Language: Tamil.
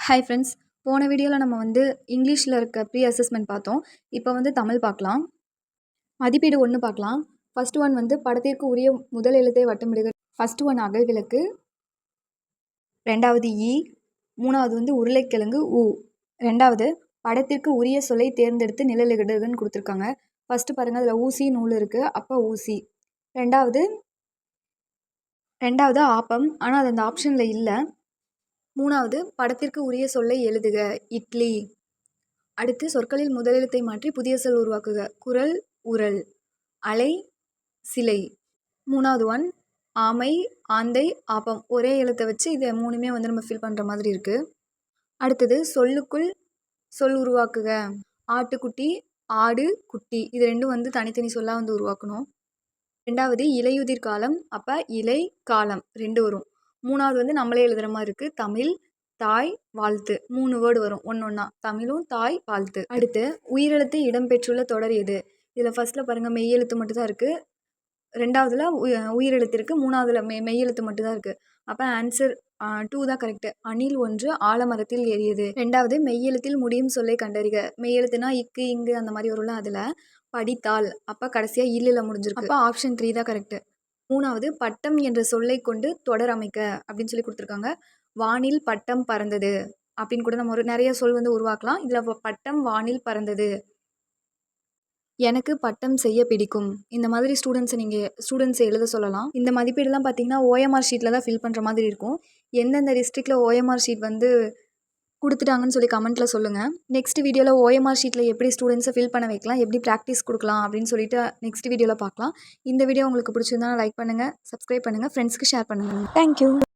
ஹாய் ஃப்ரெண்ட்ஸ், போன வீடியோவில் நம்ம இங்கிலீஷில் இருக்க ப்ரீ அசஸ்மெண்ட் பார்த்தோம். இப்போ தமிழ் பார்க்கலாம். மதிப்பீடு 1 பார்க்கலாம். ஃபர்ஸ்ட் ஒன் படத்திற்கு உரிய முதல் எழுத்தை வட்டமிடுக. ஃபர்ஸ்ட் ஒன் அகல் விளக்கு, ரெண்டாவது ஈ, மூணாவது உருளைக்கிழங்கு ஊ. ரெண்டாவது படத்திற்கு உரிய சொல்லை தேர்ந்தெடுத்து நிழலிடுகன்னு கொடுத்துருக்காங்க. ஃபஸ்ட்டு பாருங்கள், அதில் ஊசி நூல் இருக்குது, அப்போ ஊசி. ரெண்டாவது ஆப்பம், ஆனால் அது அந்த ஆப்ஷனில் இல்லை. மூணாவது படத்திற்கு உரிய சொல்லை எழுதுக, இட்லி. அடுத்து சொற்களில் முதலெழுத்தை மாற்றி புதிய சொல் உருவாக்குக, குரல், உரல். அலை, சிலை. மூணாவது ஒன் ஆமை, ஆந்தை, ஆப்பம். ஒரே எழுத்தை வச்சு இதை மூணுமே நம்ம ஃபில் பண்ணுற மாதிரி இருக்குது. அடுத்தது சொல்லுக்குள் சொல் உருவாக்குக, ஆட்டுக்குட்டி, ஆடு, குட்டி. இது ரெண்டும் தனித்தனி சொல்லாக உருவாக்கணும். ரெண்டாவது இலையுதிர் காலம், அப்போ இலை, காலம் 2 வரும். மூணாவது நம்மளே எழுதுகிற மாதிரி இருக்குது, தமிழ், தாய், வாழ்த்து. 3 வேர்டு வரும் ஒன்றா, தமிழும் தாய், வாழ்த்து. அடுத்து உயிரெழுத்து இடம்பெற்றுள்ள தொடர் எது? இதில் ஃபஸ்ட்டில் பாருங்கள், மெய்யெழுத்து மட்டும்தான் இருக்குது. ரெண்டாவதுல உயிரெழுத்து இருக்குது. மூணாவதுல மெய்யெழுத்து மட்டும்தான் இருக்குது. அப்போ ஆன்சர் 2 தான் கரெக்டு. அணில் ஒன்று ஆலமரத்தில் ஏறியது. ரெண்டாவது மெய்யெழுத்தில் முடியும் சொல்லை கண்டறிக. மெய்யெழுத்துனா இக்கு, இங்கு அந்த மாதிரி வரும்ல, அதில் படித்தால். அப்போ கடைசியாக இல்லில் முடிஞ்சிருக்கு. அப்போ ஆப்ஷன் 3 தான் கரெக்டு. மூணாவது பட்டம் என்ற சொல்லை கொண்டு தொடர் அமைக்க அப்படின்னு சொல்லி கொடுத்துருக்காங்க. வானில் பட்டம் பறந்தது அப்படின்னு கூட நம்ம நிறைய சொல் உருவாக்கலாம். இதில் பட்டம் வானில் பறந்தது. எனக்கு பட்டம் செய்ய பிடிக்கும். இந்த மாதிரி ஸ்டூடெண்ட்ஸை எழுத சொல்லலாம். இந்த மதிப்பீடுலாம் பார்த்தீங்கன்னா OMR ஷீட்டில் தான் ஃபில் பண்ணுற மாதிரி இருக்கும். எந்தெந்த டிஸ்ட்ரிக்டில் OMR ஷீட் கொடுத்துட்டாங்கன்னு சொல்லி கமெண்ட்டில் சொல்லுங்கள். நெக்ஸ்ட் வீடியோவில் OMR ஷீட்டில் எப்படி ஸ்டூடெண்ட்ஸை ஃபில் பண்ண வைக்கலாம், எப்படி ப்ராக்டிஸ் கொடுக்கலாம் அப்படின்னு சொல்லிட்டு நெக்ஸ்ட் வீடியோவில் பார்க்கலாம். இந்த வீடியோ உங்களுக்கு பிடிச்சிருந்தா லைக் பண்ணுங்கள், சப்ஸ்கிரைப் பண்ணுங்கள், ஃப்ரெண்ட்ஸ்க்கு ஷேர் பண்ணுங்கள். தேங்க்யூ.